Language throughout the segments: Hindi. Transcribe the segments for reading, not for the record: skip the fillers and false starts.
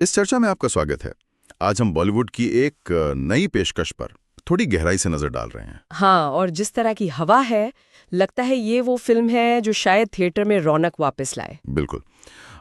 इस चर्चा में आपका स्वागत है। आज हम बॉलीवुड की एक नई पेशकश पर थोड़ी गहराई से नजर डाल रहे हैं। हाँ, और जिस तरह की हवा है, लगता है ये वो फिल्म है जो शायद थिएटर में रौनक वापस लाए। बिल्कुल।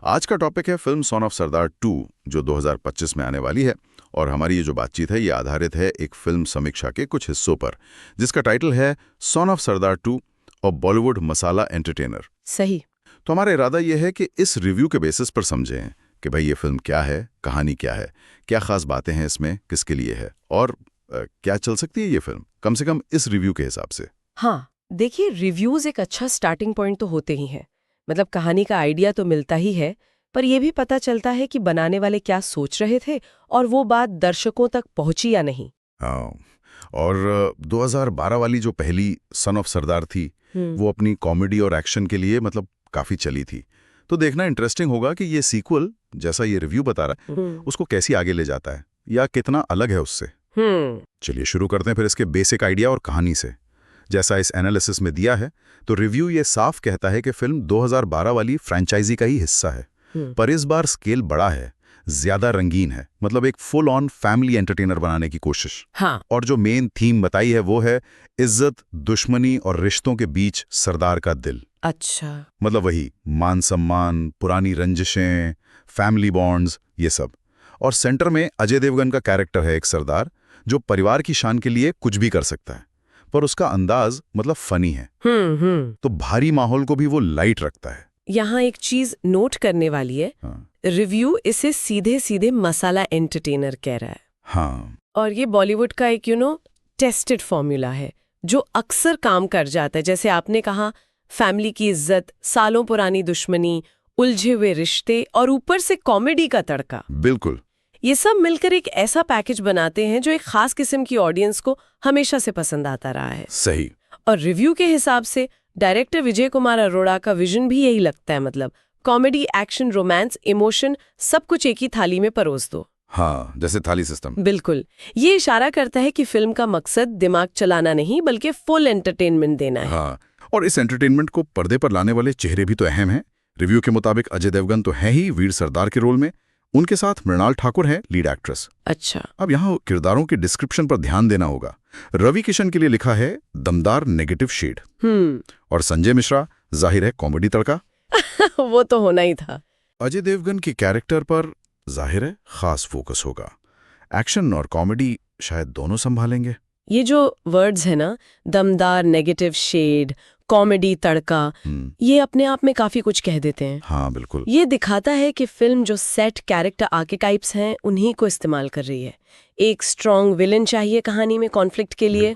आज का टॉपिक है फिल्म सन ऑफ सरदार 2 जो 2025 में आने वाली है। और हमारी ये जो बातचीत है ये आधारित है एक फिल्म समीक्षा के कुछ हिस्सों पर, जिसका टाइटल है सन ऑफ सरदार 2 और बॉलीवुड मसाला एंटरटेनर। सही। तो हमारा इरादा ये है कि इस रिव्यू के बेसिस पर समझें कि भाई ये फिल्म क्या है, कहानी क्या है, क्या खास बातें हैं इसमें, किसके लिए है और क्या चल सकती है ये फिल्म, कम से कम इस रिव्यू के हिसाब से। हाँ, देखिए, रिव्यूज एक अच्छा स्टार्टिंग पॉइंट तो होते ही हैं। मतलब कहानी का आइडिया तो मिलता ही है, पर यह भी पता चलता है कि बनाने वाले क्या सोच रहे थे और वो बात दर्शकों तक पहुंची या नहीं। हाँ, और 2012 वाली जो पहली सन ऑफ सरदार थी वो अपनी कॉमेडी और एक्शन के लिए मतलब काफी चली थी। तो देखना इंटरेस्टिंग होगा कि ये सीक्वल, जैसा ये रिव्यू बता रहा है, उसको कैसी आगे ले जाता है या कितना अलग है उससे। चलिए शुरू करते हैं फिर इसके बेसिक आइडिया और कहानी से। जैसा इस एनालिसिस में दिया है तो रिव्यू ये साफ कहता है कि फिल्म 2012 वाली फ्रेंचाइजी का ही हिस्सा है, पर इस बार स्केल बड़ा है, ज्यादा रंगीन है, मतलब एक फुल ऑन फैमिली एंटरटेनर बनाने की कोशिश। हाँ। और जो मेन थीम बताई है वो है इज्जत, दुश्मनी और रिश्तों के बीच सरदार का दिल। अच्छा। मतलब वही मान सम्मान, पुरानी रंजिशें, फैमिली बॉन्ड्स, ये सब। और सेंटर में अजय देवगन का कैरेक्टर है एक सरदार जो परिवार की शान के लिए कुछ भी कर सकता है, पर उसका अंदाज मतलब फनी है। तो भारी माहौल को भी वो लाइट रखता है। यहाँ एक चीज नोट करने वाली है। हाँ। रिव्यू इसे सीधे सीधे मसाला एंटरटेनर कह रहा है। हाँ। और ये बॉलीवुड का एक टेस्टेड फॉर्मूला है जो अक्सर काम कर जाता है। जैसे आपने कहा, फैमिली की इज्जत, सालों पुरानी दुश्मनी, उलझे हुए रिश्ते और ऊपर से कॉमेडी का तड़का। बिल्कुल। ये सब मिलकर एक ऐसा पैकेज बनाते हैं जो एक खास किस्म की ऑडियंस को हमेशा से पसंद आता रहा है। सही। और रिव्यू के हिसाब से डायरेक्टर विजय कुमार अरोड़ा का विजन भी यही लगता है। मतलब कॉमेडी, एक्शन, रोमांस, इमोशन, सब कुछ एक ही थाली में परोस दो। हाँ, जैसे थाली सिस्टम। बिल्कुल। ये इशारा करता है कि फिल्म का मकसद दिमाग चलाना नहीं बल्कि फुल एंटरटेनमेंट देना है। हाँ, और इस एंटरटेनमेंट को पर्दे पर लाने वाले चेहरे भी तो अहम हैं। रिव्यू के मुताबिक अजय देवगन तो है ही वीर सरदार के रोल में, उनके साथ मृणाल ठाकुर है लीड एक्ट्रेस। अच्छा। अब यहाँ किरदारों के डिस्क्रिप्शन पर ध्यान देना होगा। रवि किशन के लिए लिखा है दमदार नेगेटिव शेड, और संजय मिश्रा जाहिर है कॉमेडी तड़का। वो तो होना ही था। अजय देवगन के कैरेक्टर पर जाहिर है खास फोकस होगा। एक्शन और कॉमेडी शायद दोनों संभालेंगे। ये जो वर्ड्स है ना, दमदार नेगेटिव शेड, कॉमेडी तड़का, ये अपने आप में काफी कुछ कह देते हैं। हाँ बिल्कुल। ये दिखाता है कि फिल्म जो सेट कैरेक्टर आर्केटाइप्स हैं उन्हीं को इस्तेमाल कर रही है। एक स्ट्रॉन्ग विलन चाहिए कहानी में कॉन्फ्लिक्ट के लिए,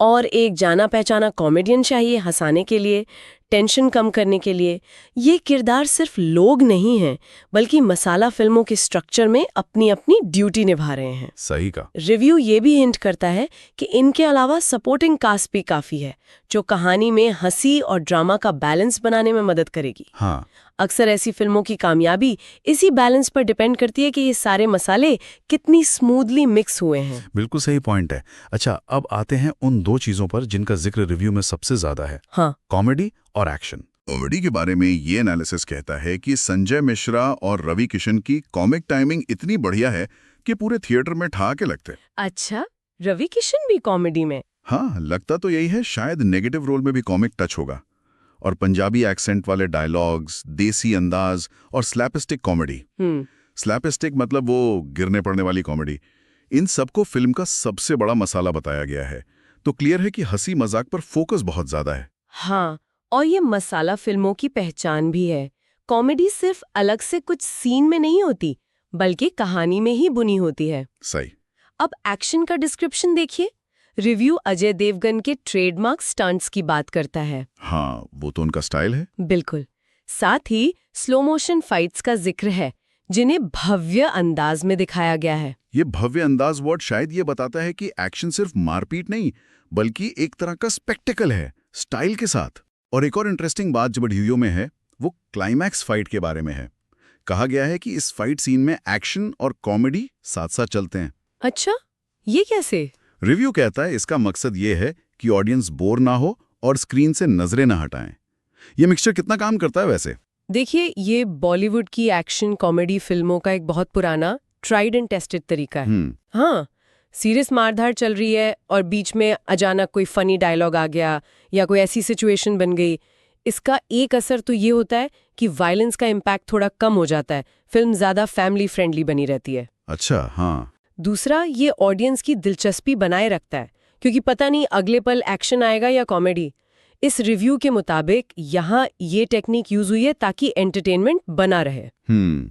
और एक जाना पहचाना कॉमेडियन चाहिए हंसाने के लिए, टेंशन कम करने के लिए। ये किरदार सिर्फ लोग नहीं हैं, बल्कि मसाला फिल्मों के स्ट्रक्चर में अपनी अपनी ड्यूटी निभा रहे हैं। सही का। रिव्यू ये भी हिंट करता है कि इनके अलावा सपोर्टिंग कास्ट भी काफी है जो कहानी में हंसी और ड्रामा का बैलेंस बनाने में मदद करेगी। हाँ। अक्सर ऐसी फिल्मों की कामयाबी इसी बैलेंस पर डिपेंड करती है कि ये सारे मसाले कितनी स्मूथली मिक्स हुए हैं। बिल्कुल सही पॉइंट है। अच्छा, अब आते हैं उन दो चीजों पर जिनका जिक्र रिव्यू में सबसे ज्यादा है। हाँ। कॉमेडी और एक्शन। कॉमेडी के बारे में ये एनालिसिस कहता है कि संजय मिश्रा और रवि किशन की कॉमिक टाइमिंग इतनी बढ़िया है कि पूरे थिएटर में ठहाके लगते। अच्छा, रवि किशन भी कॉमेडी में? हाँ, लगता तो यही है। शायद नेगेटिव रोल में भी कॉमिक टच होगा। और पंजाबी एक्सेंट वाले डायलॉग्स, देसी अंदाज और स्लैपस्टिक कॉमेडी। स्लैपस्टिक मतलब वो गिरने पड़ने वाली कॉमेडी। इन सबको फिल्म का सबसे बड़ा मसाला बताया गया है। तो क्लियर है कि हंसी मजाक पर फोकस बहुत ज्यादा है। हाँ, और ये मसाला फिल्मों की पहचान भी है। कॉमेडी सिर्फ अलग से कुछ सीन में नहीं होती, बल्कि कहानी में ही बुनी होती है। सही। अब एक्शन का डिस्क्रिप्शन देखिए। रिव्यू अजय देवगन के ट्रेडमार्क स्टंट्स की बात करता है। हाँ, वो तो उनका स्टाइल है। बिल्कुल। साथ ही स्लो मोशन फाइट्स का जिक्र है, जिन्हें भव्य अंदाज में दिखाया गया है। ये भव्य अंदाज वर्ड शायद ये बताता है कि एक्शन सिर्फ मारपीट नहीं, बल्कि एक तरह का स्पेक्टेकल है, स्टाइल के साथ। और एक और इंटरेस्टिंग बात जो रिव्यू में है, वो क्लाइमैक्स फाइट के बारे में है। कहा गया है कि इस फाइट सीन में एक्शन और कॉमेडी साथ साथ चलते हैं। अच्छा, ये कैसे? रिव्यू कहता है इसका मकसद ये है कि ऑडियंस बोर ना हो और स्क्रीन से नजरें ना हटाएं। ये मिक्सचर कितना काम करता है वैसे? देखिए, ये बॉलीवुड की एक्शन कॉमेडी फिल्मों का एक बहुत पुराना ट्राइड एंड टेस्टेड तरीका है। हाँ, सीरियस मारधाड़ चल रही है और बीच में अचानक कोई फनी डायलॉग आ गया या कोई ऐसी सिचुएशन बन गई। इसका एक असर तो ये होता है कि वायलेंस का इम्पैक्ट थोड़ा कम हो जाता है, फिल्म ज्यादा फैमिली फ्रेंडली बनी रहती है। अच्छा, हाँ। दूसरा, ये ऑडियंस की दिलचस्पी बनाए रखता है, क्योंकि पता नहीं अगले पल एक्शन आएगा या कॉमेडी। इस रिव्यू के मुताबिक यहाँ ये टेक्निक यूज हुई है ताकि एंटरटेनमेंट बना रहे।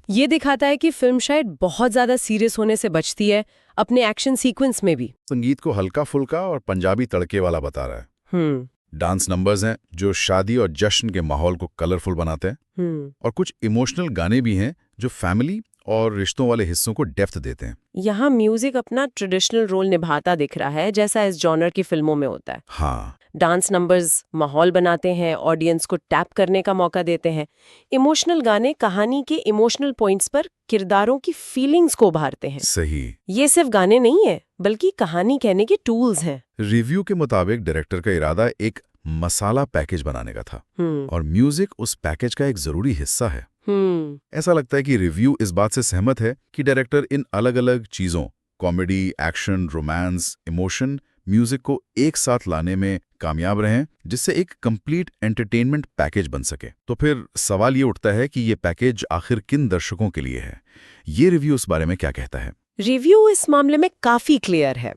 ये दिखाता है कि फिल्म शायद बहुत ज्यादा सीरियस होने से बचती है अपने एक्शन सीक्वेंस में भी। संगीत को हल्का फुल्का और पंजाबी तड़के वाला बता रहा है। डांस नंबर्स हैं जो शादी और जश्न के माहौल को कलरफुल बनाते हैं। और कुछ इमोशनल गाने भी हैं जो फैमिली और रिश्तों वाले हिस्सों को डेप्थ देते हैं। यहाँ म्यूजिक अपना ट्रेडिशनल रोल निभाता दिख रहा है, जैसा इस जॉनर की फिल्मों में होता है। हाँ। डांस नंबर्स माहौल बनाते हैं, ऑडियंस को टैप करने का मौका देते हैं। इमोशनल गाने कहानी के इमोशनल पॉइंट्स पर किरदारों की फीलिंग्स को उभारते हैं। सही। ये सिर्फ गाने नहीं है, बल्कि कहानी कहने के टूल्स हैं। रिव्यू के मुताबिक डायरेक्टर का इरादा एक मसाला पैकेज बनाने का था और म्यूजिक उस पैकेज का एक जरूरी हिस्सा है। ऐसा लगता है कि रिव्यू इस बात से सहमत है कि डायरेक्टर इन अलग अलग चीजों, comedy, action, romance, emotion, music को एक साथ लाने में कामयाब रहे, जिससे एक कंप्लीट एंटरटेनमेंट पैकेज बन सके। तो फिर सवाल ये उठता है कि ये पैकेज आखिर किन दर्शकों के लिए है? ये रिव्यू इस बारे में क्या कहता है? रिव्यू इस मामले में काफी क्लियर है।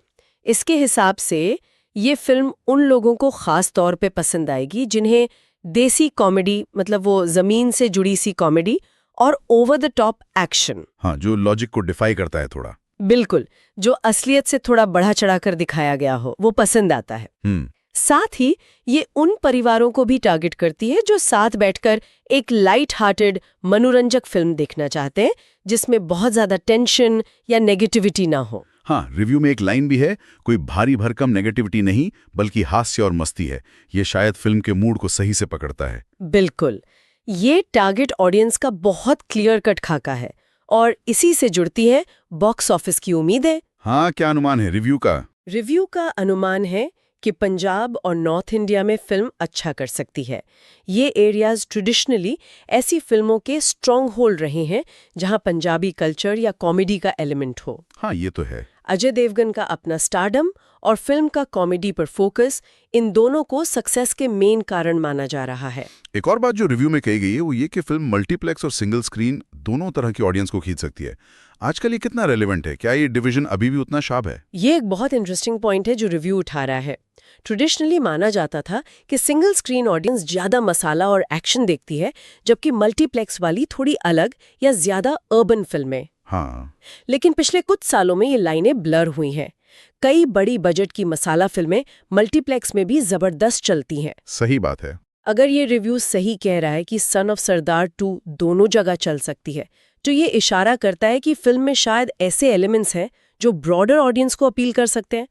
इसके हिसाब से ये फिल्म उन लोगों को खास तौर पे पसंद आएगी जिन्हें देसी कॉमेडी, मतलब वो जमीन से जुड़ी सी कॉमेडी और ओवर द टॉप एक्शन, हाँ, जो लॉजिक को डिफाई करता है थोड़ा, बिल्कुल, जो असलियत से थोड़ा बढ़ा चढ़ाकर दिखाया गया हो, वो पसंद आता है। साथ ही ये उन परिवारों को भी टारगेट करती है जो साथ बैठकर एक लाइट हार्टेड मनोरंजक फिल्म देखना चाहते हैं जिसमें बहुत ज्यादा टेंशन या नेगेटिविटी ना हो। हाँ, रिव्यू में एक लाइन भी है, कोई भारी भरकम नेगेटिविटी नहीं बल्कि हास्य और मस्ती है। ये शायद फिल्म के मूड को सही से पकड़ता है। बिल्कुल, ये टारगेट ऑडियंस का बहुत क्लियर कट खाका है और इसी से जुड़ती है बॉक्स ऑफिस की उम्मीदें। हाँ, क्या अनुमान है रिव्यू का? रिव्यू का अनुमान है कि पंजाब और नॉर्थ इंडिया में फिल्म अच्छा कर सकती है। ये एरियाज ट्रेडिशनली ऐसी फिल्मों के स्ट्रॉन्ग होल्ड रहे हैं जहां पंजाबी कल्चर या कॉमेडी का एलिमेंट हो। हाँ, ये तो है। अजय देवगन का अपना स्टारडम और फिल्म का कॉमेडी पर फोकस, इन दोनों को सक्सेस के मेन कारण माना जा रहा है। एक और बात जो रिव्यू में कही गई है वो ये कि फिल्म मल्टीप्लेक्स और सिंगल स्क्रीन दोनों तरह की ऑडियंस को खींच सकती है। आजकल ये कितना रेलेवेंट है? क्या ये डिवीजन अभी भी उतना शार्प है? ये एक बहुत इंटरेस्टिंग पॉइंट है जो रिव्यू उठा रहा है। ट्रेडिशनली माना जाता था कि सिंगल स्क्रीन ऑडियंस ज्यादा मसाला और एक्शन देखती है, जबकि मल्टीप्लेक्स वाली थोड़ी अलग या ज्यादा अर्बन फिल्में। हाँ। लेकिन पिछले कुछ सालों में ये लाइनें ब्लर हुई हैं। कई बड़ी बजट की मसाला फिल्में मल्टीप्लेक्स में भी जबरदस्त चलती हैं। सही बात है। अगर ये रिव्यू सही कह रहा है कि सन ऑफ सरदार 2 दोनों जगह चल सकती है, तो ये इशारा करता है कि फिल्म में शायद ऐसे एलिमेंट्स हैं जो ब्रॉडर ऑडियंस को अपील कर सकते हैं।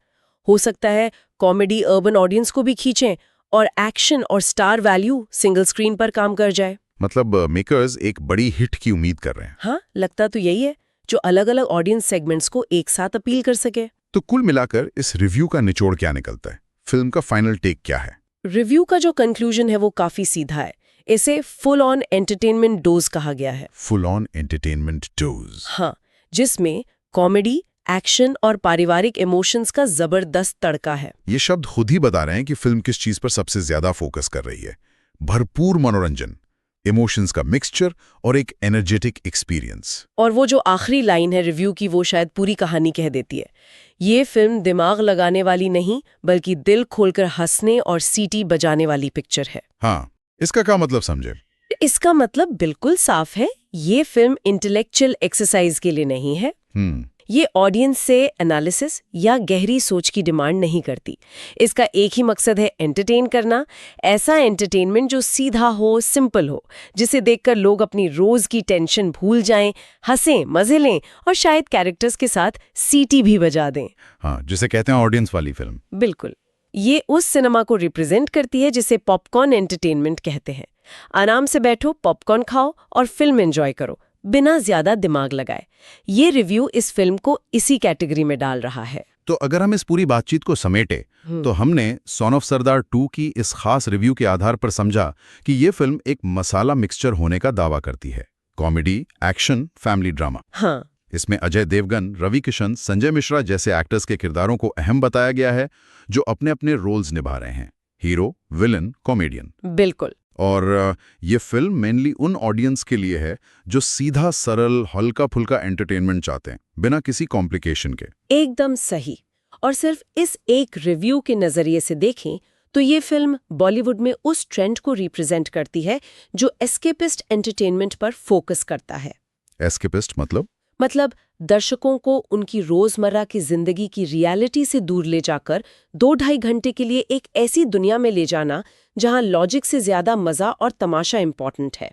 हो सकता है कॉमेडी अर्बन ऑडियंस को भी खींचें और एक्शन और स्टार वैल्यू सिंगल स्क्रीन पर काम कर जाए। मतलब मेकर्स एक बड़ी हिट की उम्मीद कर रहे हैं। हाँ, लगता तो यही है, जो अलग अलग ऑडियंस सेगमेंट्स को एक साथ अपील कर सके। तो कुल मिलाकर इस रिव्यू का निचोड़ क्या निकलता है? फिल्म का फाइनल टेक क्या है? रिव्यू का जो कंक्लूजन है वो काफी सीधा है। इसे फुल ऑन एंटरटेनमेंट डोज कहा गया है। Full on entertainment dose. हाँ, जिसमें कॉमेडी, एक्शन और पारिवारिक इमोशंस का जबरदस्त तड़का है। ये शब्द खुद ही बता रहे हैं कि फिल्म किस चीज पर सबसे ज्यादा फोकस कर रही है। भरपूर मनोरंजन, इमोशंस का मिक्सचर और एक एनर्जेटिक एक्सपीरियंस। और वो जो आखिरी लाइन है रिव्यू की, वो शायद पूरी कहानी कह देती है। ये फिल्म दिमाग लगाने वाली नहीं, बल्कि दिल खोलकर हंसने और सीटी बजाने वाली पिक्चर है। हाँ, इसका क्या मतलब समझे? इसका मतलब बिल्कुल साफ है, ये फिल्म इंटेलेक्चुअल एक्सरसाइज के लिए नहीं है। ये ऑडियंस से एनालिसिस या गहरी सोच की डिमांड नहीं करती। इसका एक ही मकसद है, एंटरटेन करना। ऐसा एंटरटेनमेंट जो सीधा हो, सिंपल हो, जिसे देखकर लोग अपनी रोज की टेंशन भूल जाएं, हंसें, मजे लें और शायद कैरेक्टर्स के साथ सीटी भी बजा दें। हाँ, जिसे कहते हैं ऑडियंस वाली फिल्म। बिल्कुल, ये उस सिनेमा को रिप्रेजेंट करती है जिसे पॉपकॉर्न एंटरटेनमेंट कहते हैं। आराम से बैठो, पॉपकॉर्न खाओ और फिल्म एंजॉय करो, बिना ज्यादा दिमाग लगाए। ये रिव्यू इस फिल्म को इसी कैटेगरी में डाल रहा है। तो अगर हम इस पूरी बातचीत को समेटे तो हमने सन ऑफ सरदार 2 की इस खास रिव्यू के आधार पर समझा कि ये फिल्म एक मसाला मिक्सचर होने का दावा करती है। Comedy, action, family drama. हाँ। इसमें अजय देवगन, रवि किशन, संजय मिश्रा जैसे एक्टर्स के किरदारों को अहम बताया गया है, जो अपने अपने रोल्स निभा रहे हैं, हीरो, विलन, कॉमेडियन। बिल्कुल। और ये फिल्म मेनली उन ऑडियंस के लिए है जो सीधा, सरल, हल्का फुल्का एंटरटेनमेंट चाहते हैं, बिना किसी कॉम्प्लिकेशन के। एकदम सही। और सिर्फ इस एक रिव्यू के नजरिए से देखें तो ये फिल्म बॉलीवुड में उस ट्रेंड को रिप्रेजेंट करती है जो एस्केपिस्ट एंटरटेनमेंट पर फोकस करता है। एस्केपिस्ट मतलब दर्शकों को उनकी रोजमर्रा की जिंदगी की रियलिटी से दूर ले जाकर 2-2.5 घंटे के लिए एक ऐसी दुनिया में ले जाना जहां लॉजिक से ज्यादा मजा और तमाशा इंपॉर्टेंट है।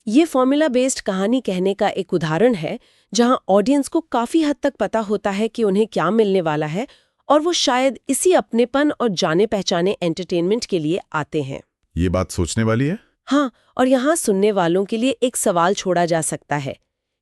ये फॉर्मूला बेस्ड कहानी कहने का एक उदाहरण है जहां ऑडियंस को काफी हद तक पता होता है कि उन्हें क्या मिलने वाला है और वो शायद इसी अपनेपन और जाने पहचाने एंटरटेनमेंट के लिए आते हैं। ये बात सोचने वाली है। हाँ, और यहाँ सुनने वालों के लिए एक सवाल छोड़ा जा सकता है।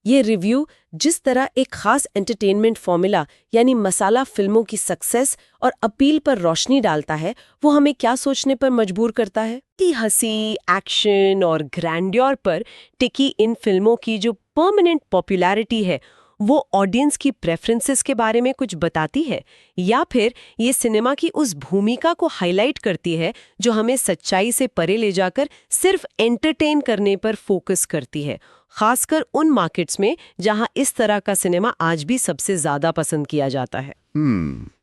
ये रिव्यू जिस तरह एक खास एंटरटेनमेंट फॉर्मूला यानी मसाला फिल्मों की सक्सेस और अपील पर रोशनी डालता है, वो हमें क्या सोचने पर मजबूर करता है कि हंसी, एक्शन और ग्रैंड्योर पर टिकी इन फिल्मों की जो परमानेंट पॉपुलैरिटी है वो ऑडियंस की प्रेफरेंसेस के बारे में कुछ बताती है, या फिर ये सिनेमा की उस भूमिका को हाईलाइट करती है जो हमें सच्चाई से परे ले जाकर सिर्फ एंटरटेन करने पर फोकस करती है, खासकर उन मार्केट्स में जहां इस तरह का सिनेमा आज भी सबसे ज्यादा पसंद किया जाता है।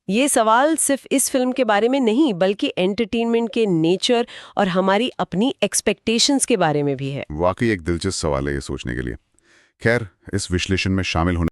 ये सवाल सिर्फ इस फिल्म के बारे में नहीं बल्कि एंटरटेनमेंट के नेचर और हमारी अपनी एक्सपेक्टेशंस के बारे में भी है। वाकई एक दिलचस्प सवाल है ये सोचने के लिए। खैर, इस विश्लेषण में शामिल होने